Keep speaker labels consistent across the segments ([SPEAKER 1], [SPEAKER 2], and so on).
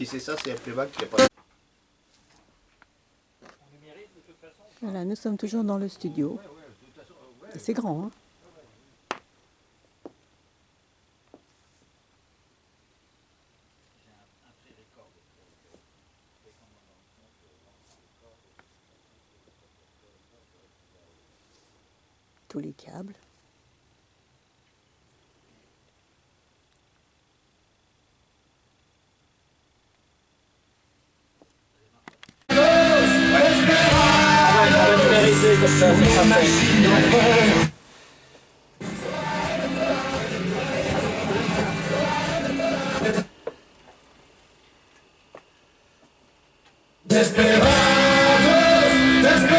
[SPEAKER 1] Si c'est ça, c'est un playback qui a pas...
[SPEAKER 2] Voilà, nous sommes toujours dans le studio. Et c'est grand, hein? Tous les câbles.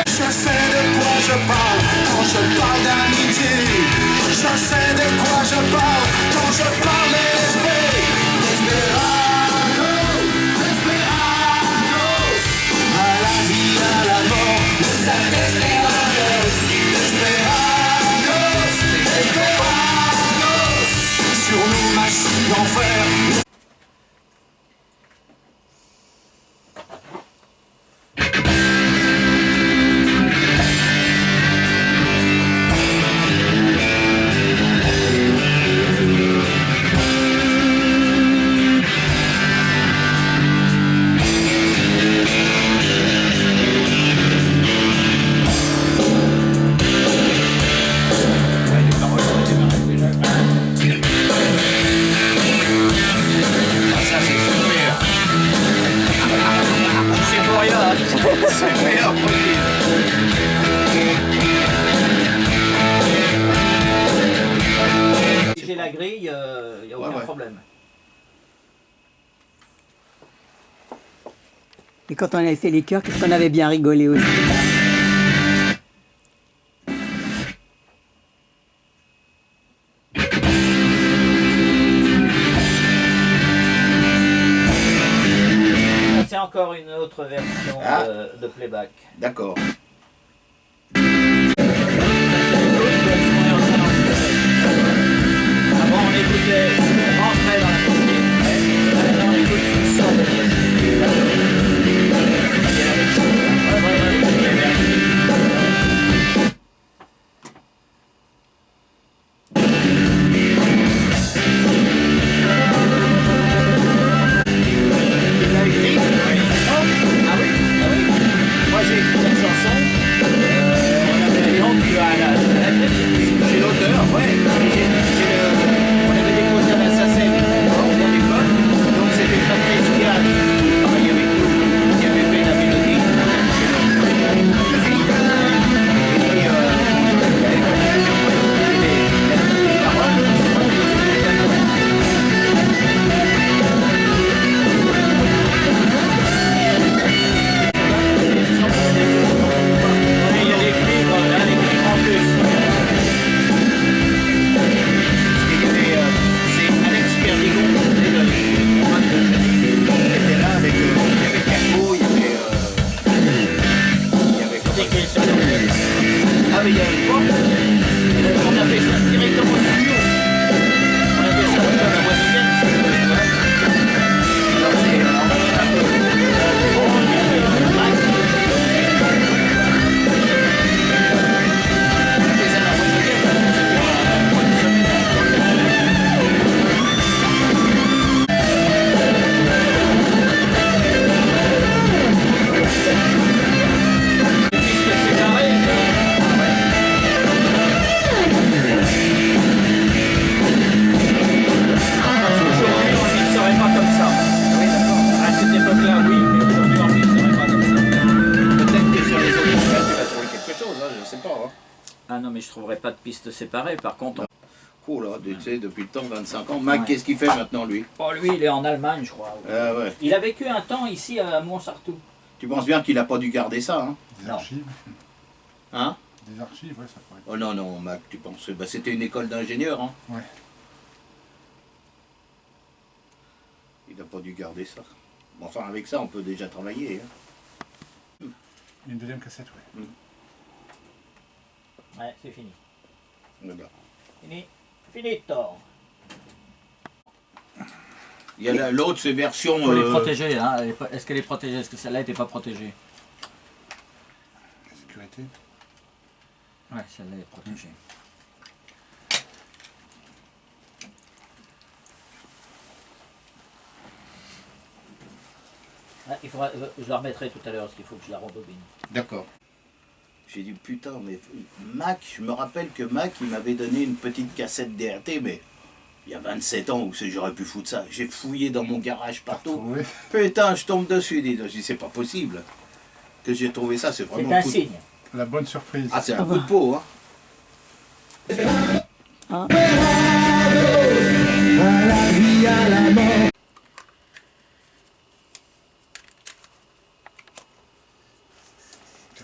[SPEAKER 3] Je sais de quoi je parle quand je parle d'amitié. Je sais de quoi je parle quand je parle d'esprit. Desperados, desperados, à la vie, à la mort, de sa desperados. Desperados, desperados, sur nos machines d'enfer. C'est meilleur pour lui.
[SPEAKER 4] Si j'ai la grille, il n'y a aucun problème.
[SPEAKER 2] Et quand on avait fait les chœurs, qu'est-ce qu'on avait bien rigolé aussi.
[SPEAKER 4] C'est encore une autre version de playback.
[SPEAKER 1] D'accord.
[SPEAKER 4] Avant on écoutait, on rentrait dans la musique, maintenant on écoute une sorte de musique.
[SPEAKER 1] J'ai l'auteur, ouais. On avait déposé à la SACEM dans l'école, donc c'était Patrice Kian qui travaillait avec nous, qui avait fait la mélodie. Et puis, il avait les paroles, il y a les livres en plus. C'est Alex Perdigon, le camarade de Janine, qui était là avec il y avait Caco, il y avait ah mais il y a une fois, on a fait ça directement au studio. On a fait ça dans la voisinienne. Alors c'est un peu
[SPEAKER 4] Ah non, mais je trouverai pas de piste séparée. Par contre,
[SPEAKER 1] oh là, tu sais, depuis le temps, 25 ans. Mac, qu'est-ce qu'il fait maintenant, lui?
[SPEAKER 4] oh, lui, il est en Allemagne, je crois.
[SPEAKER 1] Ah ouais.
[SPEAKER 4] Il a vécu un temps ici à Montsartou.
[SPEAKER 1] Tu penses bien qu'il n'a pas dû garder ça, hein?
[SPEAKER 5] Des archives.
[SPEAKER 1] Hein?
[SPEAKER 5] Des archives, ouais, ça pourrait être.
[SPEAKER 1] Oh non, non, Mac, tu penses... Bah, c'était une école d'ingénieur, hein?
[SPEAKER 5] Ouais.
[SPEAKER 1] Il n'a pas dû garder ça. Bon, enfin, avec ça, on peut déjà travailler, hein?
[SPEAKER 5] Une deuxième cassette, ouais.
[SPEAKER 4] Ouais, c'est fini.
[SPEAKER 1] Voilà.
[SPEAKER 4] Fini. Finito.
[SPEAKER 1] Il y a l'autre, c'est version...
[SPEAKER 4] Il faut les protéger, hein. Est-ce qu'elle est protégée? Est-ce que celle-là n'était pas protégée?
[SPEAKER 5] La sécurité.
[SPEAKER 4] Ouais, celle-là est protégée. Ah, je la remettrai tout à l'heure parce qu'il faut que je la rembobine.
[SPEAKER 1] D'accord. J'ai dit putain, mais Mac, je me rappelle que Mac, il m'avait donné une petite cassette DRT, mais il y a 27 ans où j'aurais pu foutre ça. J'ai fouillé dans mon garage partout.
[SPEAKER 5] Oui.
[SPEAKER 1] Putain, je tombe dessus. Je dis, c'est pas possible que j'ai trouvé ça, c'est vraiment
[SPEAKER 4] C'est un
[SPEAKER 1] un coup de...
[SPEAKER 4] signe.
[SPEAKER 5] La bonne surprise.
[SPEAKER 1] Ah, c'est un coup de peau, hein.
[SPEAKER 2] Ah.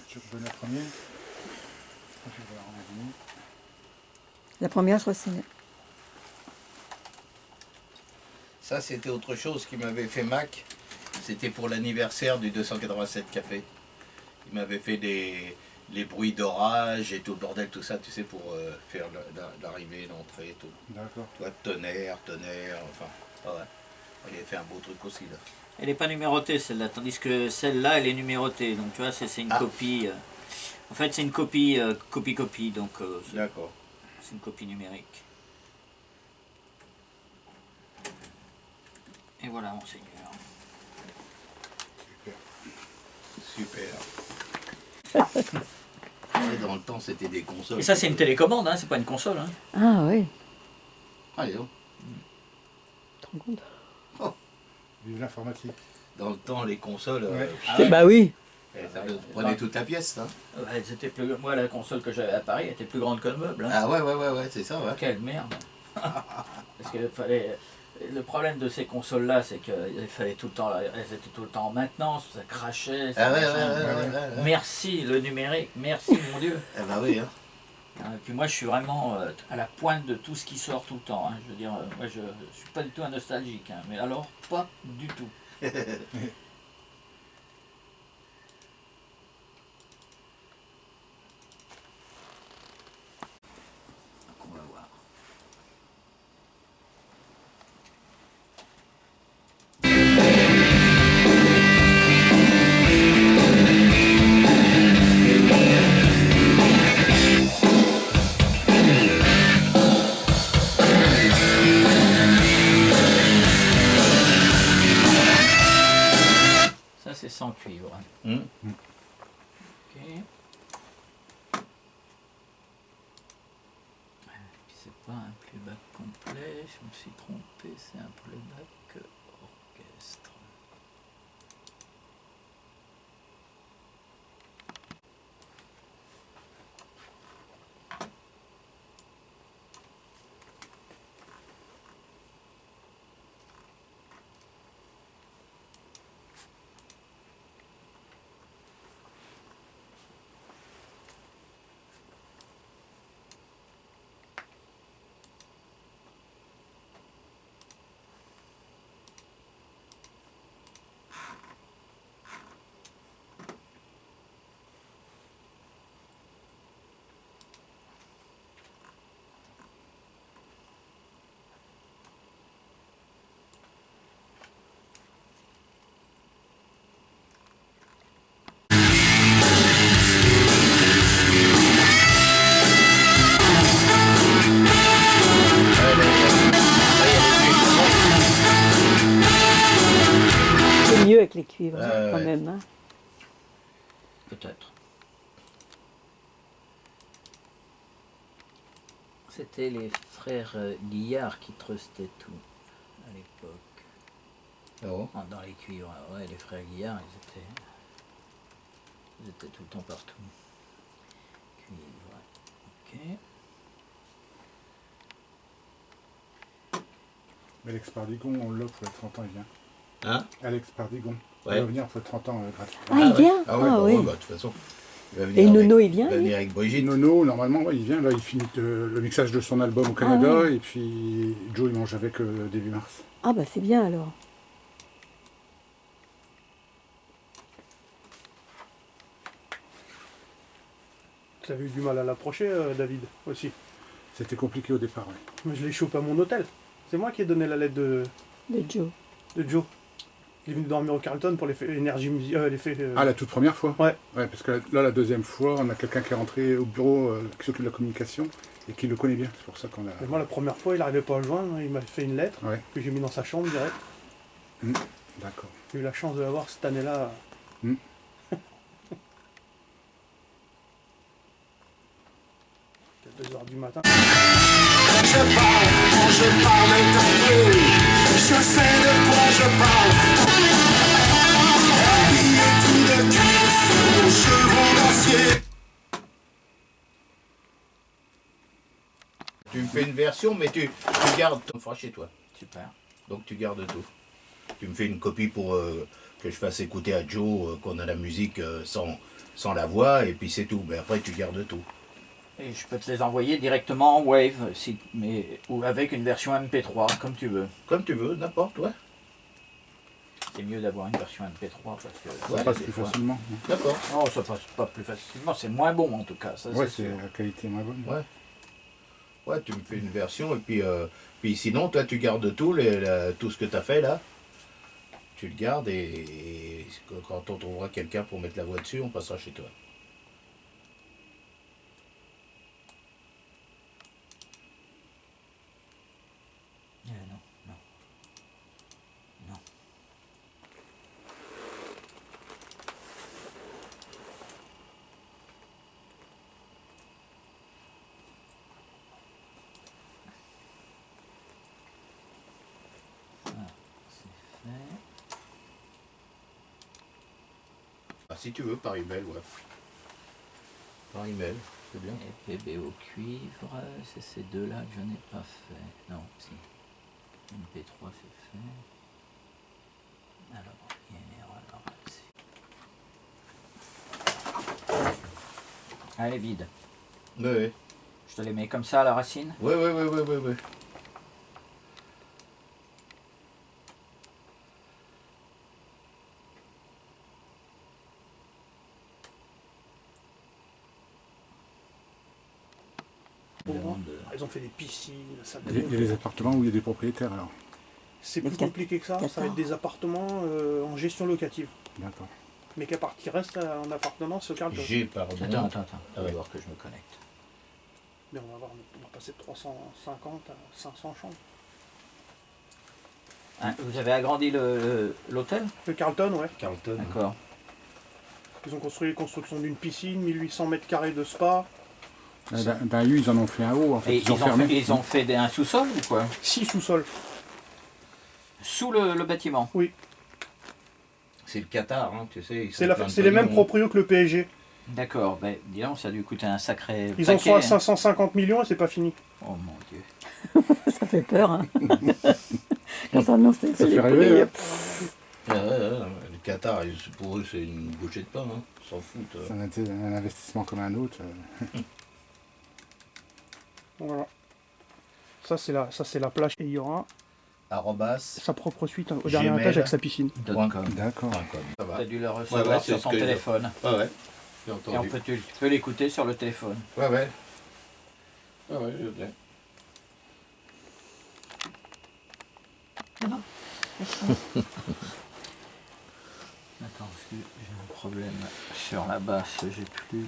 [SPEAKER 5] Tu veux la première? Je vais la remettre.
[SPEAKER 2] La première, je crois que c'est...
[SPEAKER 1] Ça, c'était autre chose qui m'avait fait Mac. C'était pour l'anniversaire du 287 Café. Il m'avait fait les bruits d'orage et tout le bordel, tout ça, tu sais, pour faire l'arrivée, l'entrée, tout.
[SPEAKER 5] D'accord.
[SPEAKER 1] Tu vois, tonnerre, enfin, ouais. Il avait fait un beau truc aussi, là.
[SPEAKER 4] Elle n'est pas numérotée celle-là, tandis que celle-là, elle est numérotée. Donc tu vois, c'est une copie. En fait, c'est une copie, copie, donc
[SPEAKER 1] D'accord.
[SPEAKER 4] c'est une copie numérique. Et voilà, monseigneur.
[SPEAKER 1] Super. Et dans le temps, c'était des consoles.
[SPEAKER 4] Et ça, c'est une télécommande, hein, c'est pas une console. Hein.
[SPEAKER 2] Ah oui,
[SPEAKER 1] Allez, donc.
[SPEAKER 2] tu te rends compte?
[SPEAKER 5] Vive l'informatique.
[SPEAKER 1] Dans le temps, les consoles,
[SPEAKER 5] Ouais.
[SPEAKER 4] Ah ouais.
[SPEAKER 2] Bah oui.
[SPEAKER 1] ça prenait toute la pièce, hein.
[SPEAKER 4] Ouais, c'était plus... Moi, la console que j'avais à Paris était plus grande que le meuble. Hein.
[SPEAKER 1] Ah ouais, c'est ça, ouais.
[SPEAKER 4] Quelle merde. Parce que fallait... Le problème de ces consoles-là, c'est qu'il fallait tout le temps, elles étaient tout le temps en maintenance, ça crachait. Ça
[SPEAKER 1] Ah ouais.
[SPEAKER 4] Merci le numérique, merci mon Dieu.
[SPEAKER 1] Ah bah oui, hein.
[SPEAKER 4] Et puis moi, je suis vraiment à la pointe de tout ce qui sort tout le temps. Hein. Je veux dire, moi, je suis pas du tout un nostalgique, hein, mais alors pas du tout. Donc, on va voir. Ça, c'est sans cuivre.
[SPEAKER 1] Hmm.
[SPEAKER 4] Ok. Puis c'est pas un playback complet, je me suis trompé, c'est un playback orchestre.
[SPEAKER 2] C'est mieux avec les cuivres,
[SPEAKER 1] Ouais,
[SPEAKER 2] quand
[SPEAKER 1] ouais.
[SPEAKER 2] même. Hein.
[SPEAKER 4] Peut-être. C'était les frères Guillard qui trustaient tout à l'époque.
[SPEAKER 1] Oh.
[SPEAKER 4] Dans les cuivres, ouais, les frères Guillard, ils étaient tout le temps partout. Cuivre, ok.
[SPEAKER 5] Alex Pardigon, on l'a pour les 30 ans, il vient.
[SPEAKER 1] Hein?
[SPEAKER 5] Alex Pardigon.
[SPEAKER 1] Ouais.
[SPEAKER 5] Il va venir pour les 30 ans gratuitement.
[SPEAKER 2] Ah, il vient?
[SPEAKER 1] Ah ouais,
[SPEAKER 2] Ah
[SPEAKER 1] bah,
[SPEAKER 2] oui.
[SPEAKER 1] ouais, bah, de toute façon. Il va venir
[SPEAKER 2] Et
[SPEAKER 1] avec-
[SPEAKER 2] Nono, il vient,
[SPEAKER 1] Il va
[SPEAKER 2] lui?
[SPEAKER 1] venir avec Brigitte.
[SPEAKER 5] Nono, normalement, ouais, il vient. Là, il finit le mixage de son album au Canada.
[SPEAKER 2] ouais.
[SPEAKER 5] Et puis, Joe, il mange avec début mars.
[SPEAKER 2] Ah bah c'est bien alors.
[SPEAKER 6] Tu avais eu du mal à l'approcher, David, aussi.
[SPEAKER 5] C'était compliqué au départ, ouais.
[SPEAKER 6] Mais je l'ai chopé à mon hôtel. C'est moi qui ai donné la lettre de...
[SPEAKER 2] De Joe.
[SPEAKER 6] de Joe. Il est venu dormir au Carlton pour l'effet énergie
[SPEAKER 5] Ah, la toute première fois?
[SPEAKER 6] Ouais.
[SPEAKER 5] Ouais, parce que là, la deuxième fois, on a quelqu'un qui est rentré au bureau qui s'occupe de la communication et qui le connaît bien. C'est pour ça qu'on a.
[SPEAKER 6] Et moi, la première fois, il n'arrivait pas à le joindre. Il m'a fait une lettre
[SPEAKER 5] Ouais.
[SPEAKER 6] que j'ai mis dans sa chambre direct.
[SPEAKER 5] D'accord.
[SPEAKER 6] J'ai eu la chance de l'avoir cette année-là.
[SPEAKER 5] Mm.
[SPEAKER 6] À 2h du matin.
[SPEAKER 3] Quand je parle est entré, je sais de quoi je parle. Habillé tout de cuir sur nos chevaux d'acier.
[SPEAKER 1] Tu me fais une version, mais tu gardes ton fera chez toi.
[SPEAKER 4] Super.
[SPEAKER 1] Donc tu gardes tout. Tu me fais une copie pour que je fasse écouter à Joe qu'on a la musique sans la voix, et puis c'est tout. Mais après, tu gardes tout.
[SPEAKER 4] Et je peux te les envoyer directement en Wave, ou avec une version MP3, comme tu veux.
[SPEAKER 1] Comme tu veux, n'importe, ouais.
[SPEAKER 4] C'est mieux d'avoir une version MP3 parce que
[SPEAKER 5] Ça
[SPEAKER 1] Ouais,
[SPEAKER 5] passe
[SPEAKER 4] des
[SPEAKER 5] plus
[SPEAKER 4] fois-
[SPEAKER 5] facilement.
[SPEAKER 1] D'accord.
[SPEAKER 4] Non, ça passe pas plus facilement, c'est moins bon en tout cas. Ça,
[SPEAKER 5] Ouais,
[SPEAKER 4] c'est
[SPEAKER 5] c'est
[SPEAKER 4] sûr.
[SPEAKER 5] la qualité moins bonne.
[SPEAKER 1] Ouais. Ouais, tu me fais une version, et puis sinon, toi, tu gardes tout, tout ce que tu as fait là. Tu le gardes, et quand on trouvera quelqu'un pour mettre la voix dessus, on passera chez toi.
[SPEAKER 4] Non, non. Non. Ça, c'est fait.
[SPEAKER 1] Ah, si tu veux, par email, ouais. Par email, c'est bien.
[SPEAKER 4] Et PB au cuivre, c'est ces deux-là que je n'ai pas fait. Non, si. MP3 c'est fait. Alors, il y a une erreur là-dessus. Elle est vide.
[SPEAKER 1] Oui,
[SPEAKER 4] Je te les mets comme ça à la racine.
[SPEAKER 1] oui, oui, oui, oui, oui, oui.
[SPEAKER 6] Ils ont fait des piscines, ça
[SPEAKER 5] Il y a des appartements où il y a des propriétaires alors.
[SPEAKER 6] C'est
[SPEAKER 2] Les
[SPEAKER 6] plus
[SPEAKER 2] Cat-
[SPEAKER 6] compliqué que ça. Ça va
[SPEAKER 2] Qatar.
[SPEAKER 6] être des appartements en gestion locative.
[SPEAKER 5] D'accord.
[SPEAKER 6] Mais qu'à part qui reste en appartement, c'est au Carlton.
[SPEAKER 1] J'ai, pardon.
[SPEAKER 4] Attends.
[SPEAKER 1] Ah
[SPEAKER 4] On va
[SPEAKER 1] ouais.
[SPEAKER 4] voir que je me connecte.
[SPEAKER 6] Mais on va passer de 350 à 500 chambres.
[SPEAKER 4] Hein, vous avez agrandi l'hôtel?
[SPEAKER 6] Le Carlton, ouais.
[SPEAKER 1] Carlton.
[SPEAKER 4] D'accord.
[SPEAKER 6] Ils ont construit la construction d'une piscine, 1800 mètres carrés de spa,
[SPEAKER 5] Dans U, ils en ont fait un haut, en fait.
[SPEAKER 4] Et
[SPEAKER 5] Ils ont fermé.
[SPEAKER 4] ils ont fait un sous-sol ou quoi?
[SPEAKER 6] 6 sous-sols.
[SPEAKER 4] Sous le bâtiment?
[SPEAKER 1] C'est le Qatar, hein, tu sais.
[SPEAKER 6] C'est les mêmes proprios que le PSG.
[SPEAKER 4] D'accord, ben dis donc, ça a dû coûter un sacré
[SPEAKER 6] Ils en
[SPEAKER 4] paquet,
[SPEAKER 6] sont à
[SPEAKER 4] hein.
[SPEAKER 6] 550 millions et c'est pas fini.
[SPEAKER 4] Oh mon Dieu.
[SPEAKER 2] Ça fait peur, hein. Quand on annonce les
[SPEAKER 5] Ça fait
[SPEAKER 2] prix,
[SPEAKER 5] rêver, hein.
[SPEAKER 1] Le Qatar, pour eux, c'est une bouchée de pain, hein. Ils s'en foutent.
[SPEAKER 5] C'est un investissement comme un autre.
[SPEAKER 6] Voilà. Ça c'est la plage et il y aura
[SPEAKER 1] Arrobas.
[SPEAKER 6] sa propre suite au dernier
[SPEAKER 1] Gmail.
[SPEAKER 6] étage avec sa piscine.
[SPEAKER 4] .com.
[SPEAKER 5] D'accord.
[SPEAKER 1] Ça va.
[SPEAKER 4] T'as dû le
[SPEAKER 1] Ouais,
[SPEAKER 4] recevoir
[SPEAKER 1] ouais,
[SPEAKER 4] sur
[SPEAKER 1] c'est
[SPEAKER 4] son
[SPEAKER 1] ce que-
[SPEAKER 4] téléphone.
[SPEAKER 1] Ouais. J'ai
[SPEAKER 4] Et
[SPEAKER 1] entendu.
[SPEAKER 4] tu peux l'écouter sur le téléphone.
[SPEAKER 1] Ouais. Ouais, je l'ai.
[SPEAKER 4] Attends, parce que j'ai un problème sur la basse, j'ai plus...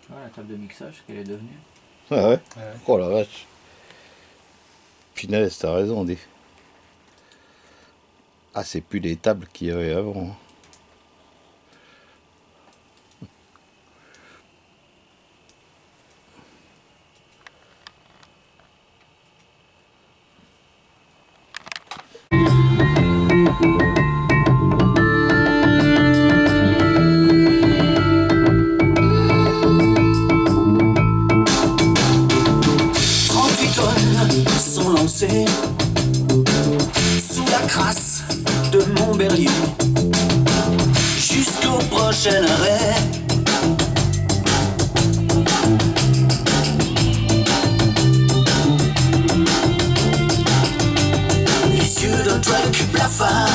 [SPEAKER 4] Voilà la table de mixage, qu'elle est devenue.
[SPEAKER 1] Ah ouais. Oh la vache. Punaise, t'as raison, dit. Ah, c'est plus les tables qu'il y avait avant.
[SPEAKER 3] Sont lancés sous la crasse de Montberlier jusqu'au prochain arrêt. Les yeux d'un truck blafard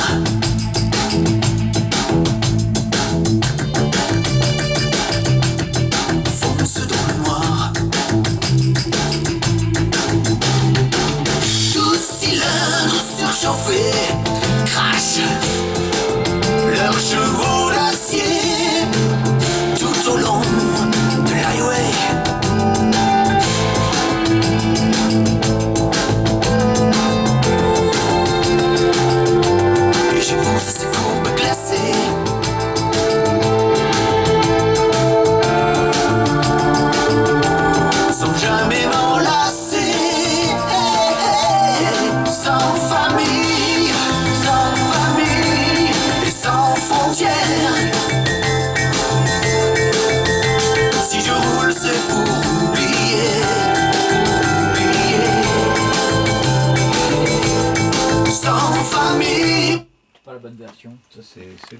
[SPEAKER 4] bonne version.
[SPEAKER 7] Ça, c'est